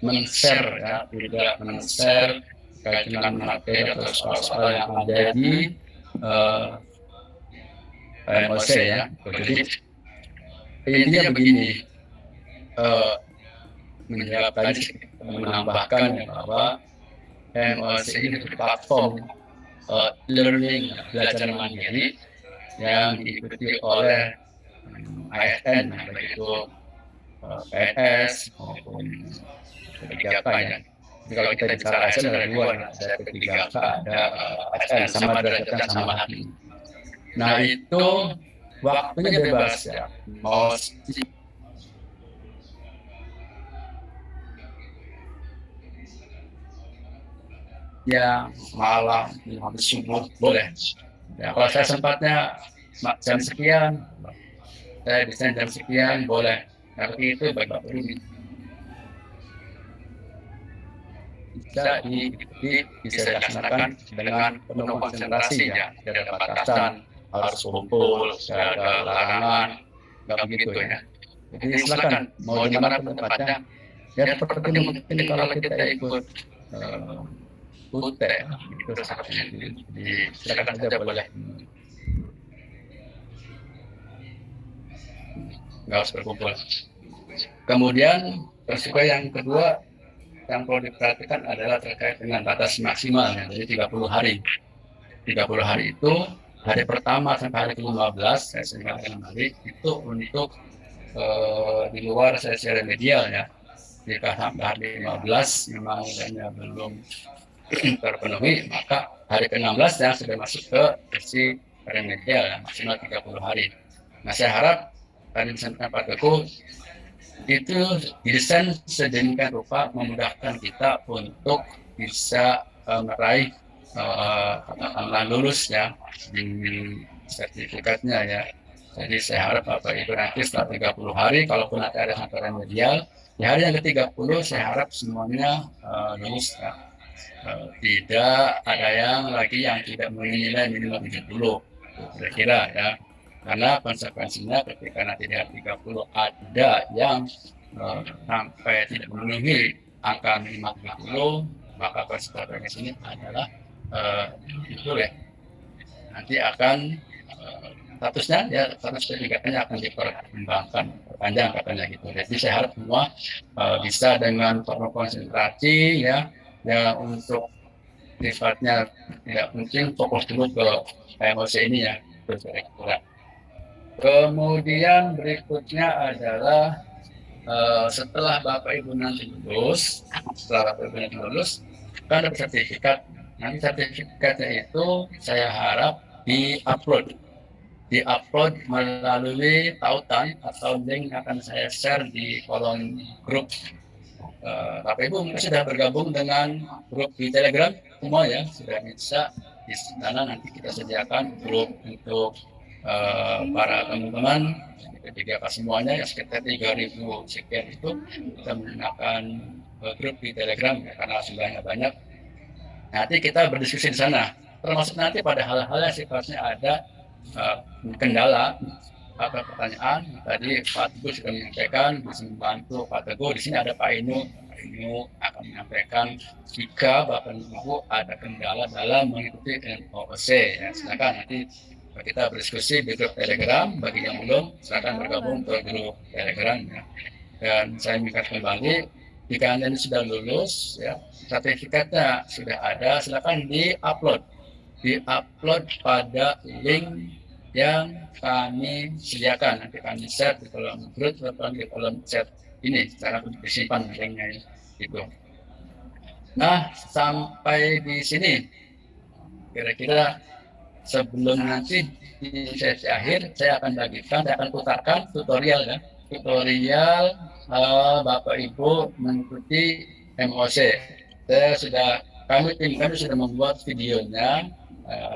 men-share ya, tidak men-share terkait dengan materi atau soal-soal yang ada di MOC ya. Jadi intinya begini, menjawab tadi menambahkan ya bahwa MOC ini platform learning belajar mandiri yang diikuti oleh ASN, baik itu PNS maupun P3K ya. Jadi kalau kita bicara ASN ada dua, ada P3K, ada ASN, sama derajatnya sama hati. Nah itu waktunya bebas ya, mau ya malam, habis subuh boleh. Ya, kalau saya sempatnya jam sekian, saya bisa jam sekian boleh. Tapi itu baik-baik ini bisa dilaksanakan dengan penuh konsentrasi ya, tidak ada batasan harus kumpul, tidak ada larangan, nggak begitu ya. Jadi silakan mau di mana pun tempatnya. Ya seperti mungkin kalau kita ikut UT, itu silakan saja boleh. Nggak harus berkumpul. Kemudian resiko yang kedua yang perlu diperhatikan adalah terkait dengan batas maksimalnya, jadi 30 hari. 30 hari itu hari pertama sampai hari ke-15, saya singkatkan hari, itu untuk di luar sesi remedial ya. Jika sampai hari 15 memang nilainya belum terpenuhi, maka hari ke-16 ya sudah masuk ke sesi remedial ya, maksimal 30 hari. Nah saya harap tadi disampaikan Pak Teguh itu didesain sedemikian rupa memudahkan kita untuk bisa meraih katakanlah lulus ya di sertifikatnya ya. Jadi saya harap Bapak Ibu nanti setelah 30 hari, kalaupun nanti ada sampai remedial, di hari yang ke-30 saya harap semuanya lulus ya. Tidak ada yang lagi yang tidak memiliki nilai minimal 70, kira-kira ya. Karena konsekuensinya ketika nanti di hari 30 ada yang sampai tidak memenuhi angka minimal 70, maka konsekuensinya ini adalah itu ya nanti akan statusnya ya status P3K-nya akan dipertimbangkan panjang katanya gitu. Jadi saya harap semua bisa dengan penuh konsentrasi ya untuk sifatnya tidak penting fokus dulu ke MOC ini ya. Kemudian berikutnya adalah setelah Bapak Ibu nanti lulus, kan ada sertifikat. Nanti sertifikatnya itu saya harap diupload melalui tautan atau link akan saya share di kolom grup. Bapak Ibu mungkin sudah bergabung dengan grup di Telegram semua ya, sudah bisa di sana nanti kita sediakan grup untuk para teman-teman P3K semuanya ya sekitar 3.000 sekian itu kita menggunakan grup di Telegram ya, karena jumlahnya banyak. Nanti kita berdiskusi di sana, termasuk nanti pada hal-hal yang sifatnya ada kendala atau pertanyaan. Tadi Pak Teguh sudah menyampaikan, bisa membantu Pak Teguh. Di sini ada Pak Inu. Pak Inu akan menyampaikan jika Bapak Ibu ada kendala dalam mengikuti MOC. Ya, silakan nanti kita berdiskusi di grup Telegram. Bagi yang belum, silakan bergabung ke grup Telegram. Ya. Dan saya minta kembali, jika Anda sudah lulus, ya, sertifikatnya sudah ada, silakan di-upload pada link yang kami sediakan. Nanti kami share di kolom grup atau di kolom chat ini secara disimpan linknya itu. Nah, sampai di sini kira-kira sebelum nanti di sesi akhir saya akan putarkan tutorial ya. Tutorial Bapak Ibu mengikuti MOC. Kami sudah membuat videonya.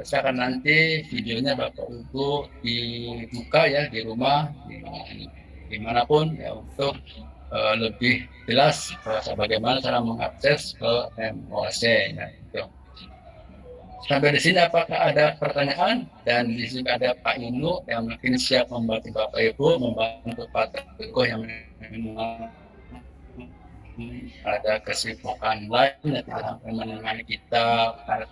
Sekarang nanti videonya Bapak Ibu dibuka ya di rumah, dimanapun ya untuk lebih jelas bagaimana cara mengakses ke MOC. Ya, gitu. Sampai di sini apakah ada pertanyaan? Dan di sini ada Pak Inu yang mungkin siap membantu Bapak Ibu, membantu Pak Teguh yang ada kesibukan lain yang tidak menemani kita pada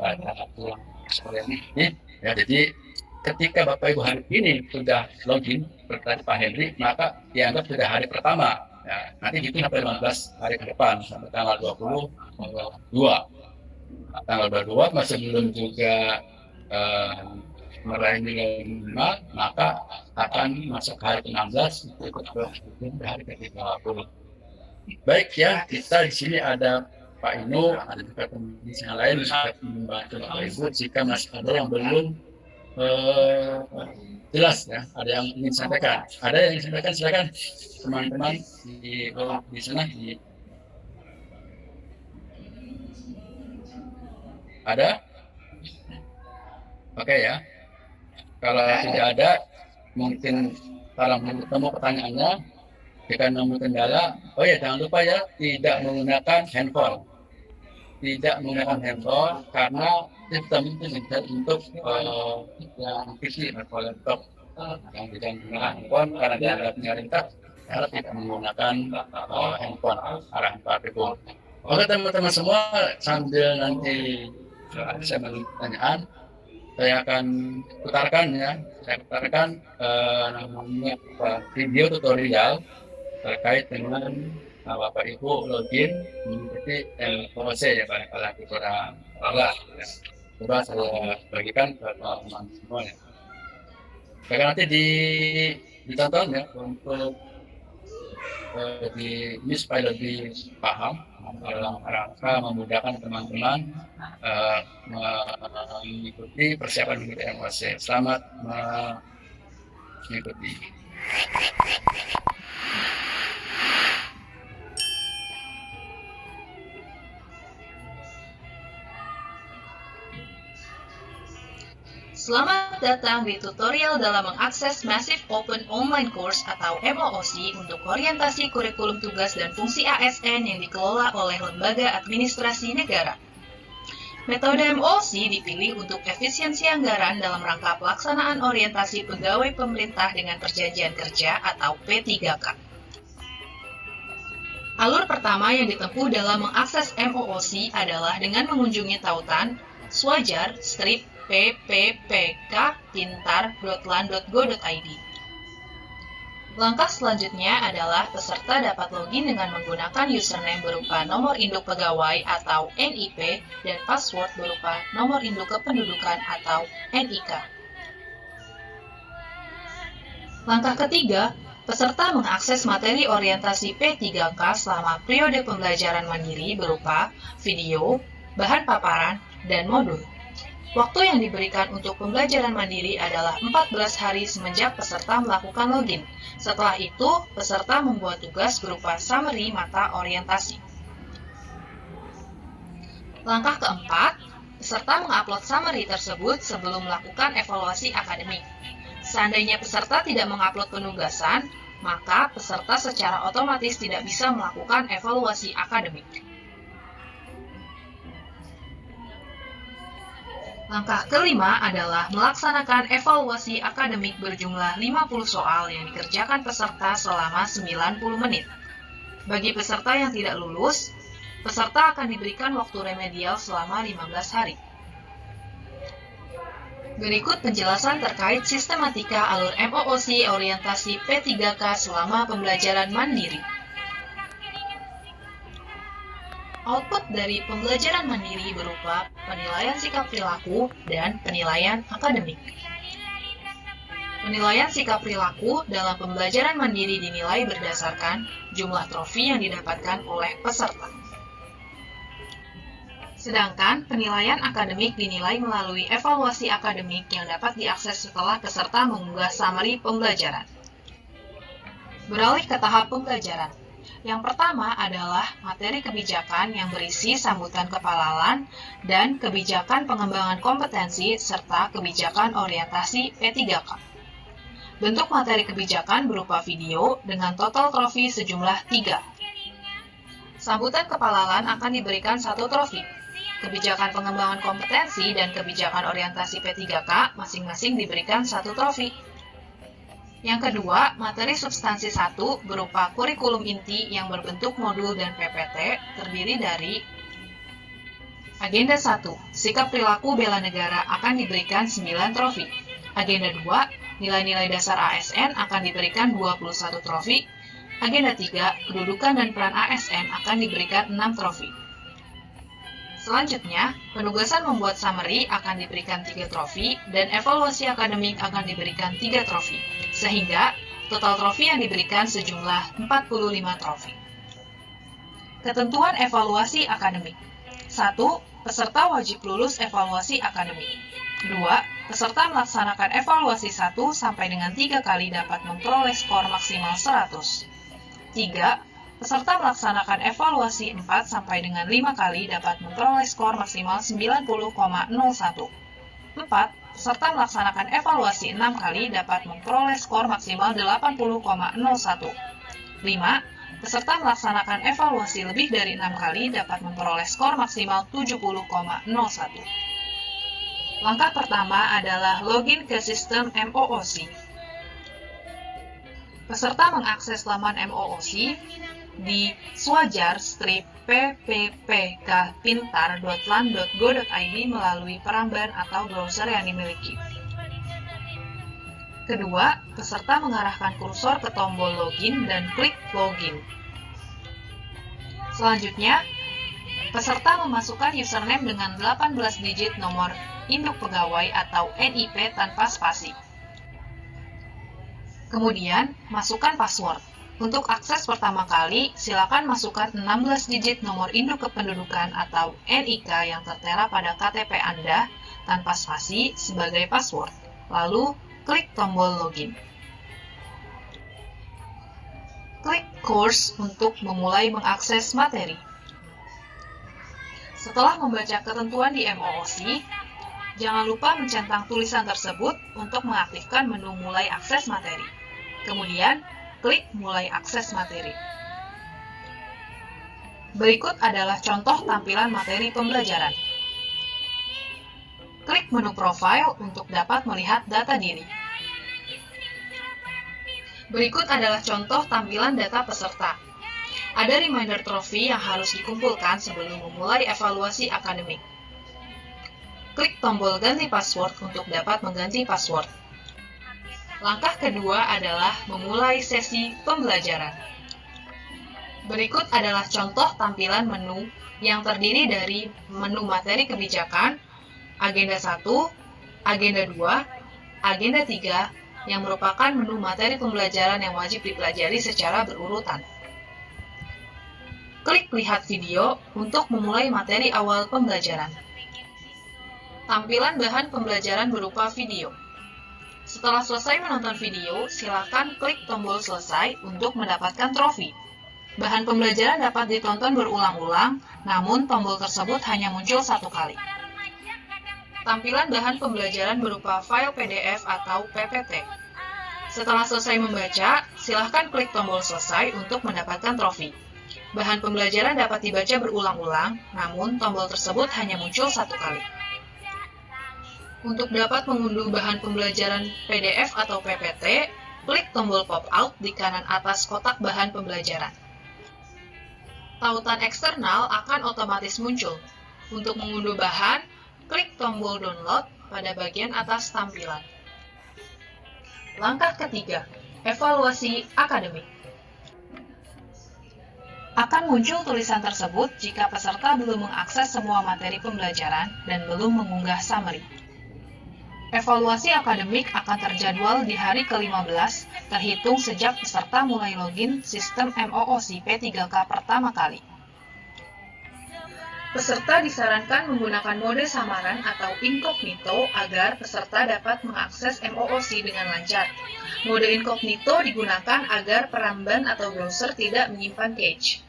pulang sore ini. Ya, jadi ketika Bapak Ibu hari ini sudah login seperti Pak Henry, maka dianggap sudah hari pertama. Ya, nanti itu sampai 15 hari ke depan, sampai tanggal 22. Tanggal 22 masih belum juga meraih nilai minimal, maka akan masuk hari ke-16, ikut hari ke-30. Baik ya, kita di sini ada Pak Inu, ada juga teman yang lain bisa membantu Bapak Ibu jika masih ada yang belum jelas ya, ada yang ingin sampaikan. Ada yang ingin sampaikan, silakan teman-teman di sana. Ada? Oke ya. Kalau tidak ada, mungkin kalau ketemu pertanyaannya, jika nemu kendala, oh ya jangan lupa ya, tidak menggunakan handphone. Tidak menggunakan handphone karena sistem itu bisa untuk yang PC atau laptop yang tidak menggunakan handphone karena dianggap pemerintah harus tidak menggunakan handphone arahan Pak Ibu. Oke teman-teman semua, sambil nanti saya menunggu pertanyaan, saya akan putarkan ya, namanya video tutorial terkait dengan Bapak Ibu login mengikuti MOC ya barangkali kurang jelas. Ya. Coba saya bagikan ke teman-teman semua ya. Bahkan nanti ditonton ya untuk ini supaya lebih paham dalam rangka memudahkan teman-teman mengikuti persiapan mengikuti MOC. Selamat mengikuti. Selamat datang di tutorial dalam mengakses Massive Open Online Course atau MOOC untuk orientasi kurikulum tugas dan fungsi ASN yang dikelola oleh Lembaga Administrasi Negara. Metode MOOC dipilih untuk efisiensi anggaran dalam rangka pelaksanaan orientasi pegawai pemerintah dengan perjanjian kerja atau P3K. Alur pertama yang ditempuh dalam mengakses MOOC adalah dengan mengunjungi tautan swajar strip pppk.pintar.lan.go.id. Langkah selanjutnya adalah peserta dapat login dengan menggunakan username berupa nomor induk pegawai atau NIP dan password berupa nomor induk kependudukan atau NIK. Langkah ketiga, peserta mengakses materi orientasi P3K selama periode pembelajaran mandiri berupa video, bahan paparan, dan modul. Waktu yang diberikan untuk pembelajaran mandiri adalah 14 hari semenjak peserta melakukan login. Setelah itu, peserta membuat tugas berupa summary mata orientasi. Langkah keempat, peserta mengupload summary tersebut sebelum melakukan evaluasi akademik. Seandainya peserta tidak mengupload penugasan, maka peserta secara otomatis tidak bisa melakukan evaluasi akademik. Langkah kelima adalah melaksanakan evaluasi akademik berjumlah 50 soal yang dikerjakan peserta selama 90 menit. Bagi peserta yang tidak lulus, peserta akan diberikan waktu remedial selama 15 hari. Berikut penjelasan terkait sistematika alur MOOC orientasi P3K selama pembelajaran mandiri. Output dari pembelajaran mandiri berupa penilaian sikap perilaku dan penilaian akademik. Penilaian sikap perilaku dalam pembelajaran mandiri dinilai berdasarkan jumlah trofi yang didapatkan oleh peserta. Sedangkan penilaian akademik dinilai melalui evaluasi akademik yang dapat diakses setelah peserta mengunggah summary pembelajaran. Beralih ke tahap pembelajaran. Yang pertama adalah materi kebijakan yang berisi sambutan kepalalan dan kebijakan pengembangan kompetensi serta kebijakan orientasi P3K. Bentuk materi kebijakan berupa video dengan total trofi sejumlah 3. Sambutan kepalalan akan diberikan 1 trofi. Kebijakan pengembangan kompetensi dan kebijakan orientasi P3K masing-masing diberikan 1 trofi. Yang kedua, materi substansi 1 berupa kurikulum inti yang berbentuk modul dan PPT terdiri dari Agenda 1, sikap perilaku bela negara akan diberikan 9 trofi. Agenda 2, nilai-nilai dasar ASN akan diberikan 21 trofi. Agenda 3, kedudukan dan peran ASN akan diberikan 6 trofi. Selanjutnya, penugasan membuat summary akan diberikan 3 trofi dan evaluasi akademik akan diberikan 3 trofi, sehingga total trofi yang diberikan sejumlah 45 trofi. Ketentuan evaluasi akademik. 1. Peserta wajib lulus evaluasi akademik. 2. Peserta melaksanakan evaluasi 1 sampai dengan 3 kali dapat memperoleh skor maksimal 100. 3. Peserta melaksanakan evaluasi 4 sampai dengan 5 kali dapat memperoleh skor maksimal 90,01. 4. Peserta melaksanakan evaluasi 6 kali dapat memperoleh skor maksimal 80,01. 5. Peserta melaksanakan evaluasi lebih dari 6 kali dapat memperoleh skor maksimal 70,01. Langkah pertama adalah login ke sistem MOOC. Peserta mengakses laman MOOC di swajar-pppkpintar.lan.go.id melalui peramban atau browser yang dimiliki. Kedua, peserta mengarahkan kursor ke tombol login dan klik login. Selanjutnya, peserta memasukkan username dengan 18 digit nomor induk pegawai atau NIP tanpa spasi. Kemudian, masukkan password. Untuk akses pertama kali, silakan masukkan 16 digit nomor induk kependudukan atau NIK yang tertera pada KTP Anda tanpa spasi sebagai password. Lalu, klik tombol login. Klik course untuk memulai mengakses materi. Setelah membaca ketentuan di MOOC, jangan lupa mencentang tulisan tersebut untuk mengaktifkan menu mulai akses materi. Kemudian, klik mulai akses materi. Berikut adalah contoh tampilan materi pembelajaran. Klik menu profile untuk dapat melihat data diri. Berikut adalah contoh tampilan data peserta. Ada reminder trofi yang harus dikumpulkan sebelum memulai evaluasi akademik. Klik tombol ganti password untuk dapat mengganti password. Langkah kedua adalah memulai sesi pembelajaran. Berikut adalah contoh tampilan menu yang terdiri dari menu materi kebijakan, agenda 1, agenda 2, agenda 3, yang merupakan menu materi pembelajaran yang wajib dipelajari secara berurutan. Klik lihat video untuk memulai materi awal pembelajaran. Tampilan bahan pembelajaran berupa video. Setelah selesai menonton video, silakan klik tombol selesai untuk mendapatkan trofi. Bahan pembelajaran dapat ditonton berulang-ulang, namun tombol tersebut hanya muncul 1 kali. Tampilan bahan pembelajaran berupa file PDF atau PPT. Setelah selesai membaca, silakan klik tombol selesai untuk mendapatkan trofi. Bahan pembelajaran dapat dibaca berulang-ulang, namun tombol tersebut hanya muncul 1 kali. Untuk dapat mengunduh bahan pembelajaran PDF atau PPT, klik tombol pop-out di kanan atas kotak bahan pembelajaran. Tautan eksternal akan otomatis muncul. Untuk mengunduh bahan, klik tombol download pada bagian atas tampilan. Langkah ketiga, evaluasi akademik. Akan muncul tulisan tersebut jika peserta belum mengakses semua materi pembelajaran dan belum mengunggah summary. Evaluasi akademik akan terjadwal di hari ke-15, terhitung sejak peserta mulai login sistem MOOC P3K pertama kali. Peserta disarankan menggunakan mode samaran atau incognito agar peserta dapat mengakses MOOC dengan lancar. Mode incognito digunakan agar peramban atau browser tidak menyimpan cache.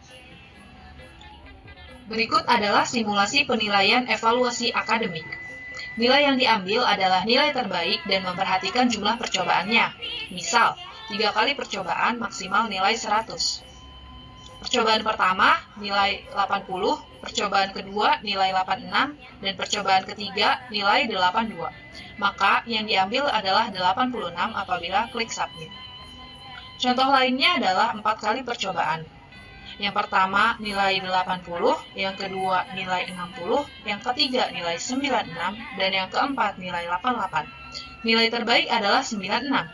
Berikut adalah simulasi penilaian evaluasi akademik. Nilai yang diambil adalah nilai terbaik dan memperhatikan jumlah percobaannya. Misal, 3 kali percobaan maksimal nilai 100. Percobaan pertama nilai 80, percobaan kedua nilai 86, dan percobaan ketiga nilai 82. maka yang diambil adalah 86 apabila klik submit. Contoh lainnya adalah 4 kali percobaan. Yang pertama nilai 80, yang kedua nilai 60, yang ketiga nilai 96, dan yang keempat nilai 88. Nilai terbaik adalah 96,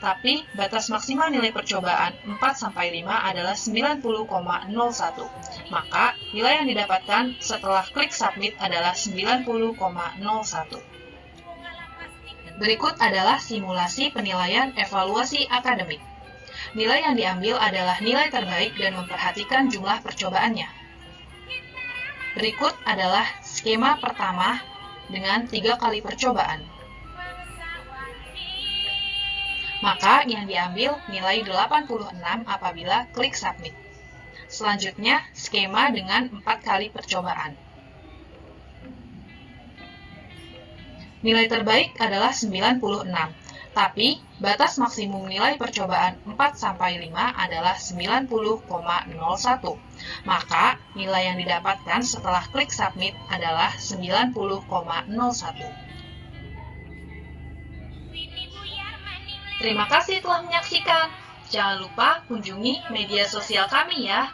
tapi batas maksimal nilai percobaan 4-5 adalah 90,01. Maka nilai yang didapatkan setelah klik submit adalah 90,01. Berikut adalah simulasi penilaian evaluasi akademik. Nilai yang diambil adalah nilai terbaik dan memperhatikan jumlah percobaannya. Berikut adalah skema pertama dengan 3 kali percobaan. Maka yang diambil nilai 86 apabila klik submit. Selanjutnya, skema dengan 4 kali percobaan. Nilai terbaik adalah 96. Tapi, batas maksimum nilai percobaan 4-5 adalah 90,01. Maka, nilai yang didapatkan setelah klik submit adalah 90,01. Terima kasih telah menyaksikan. Jangan lupa kunjungi media sosial kami ya.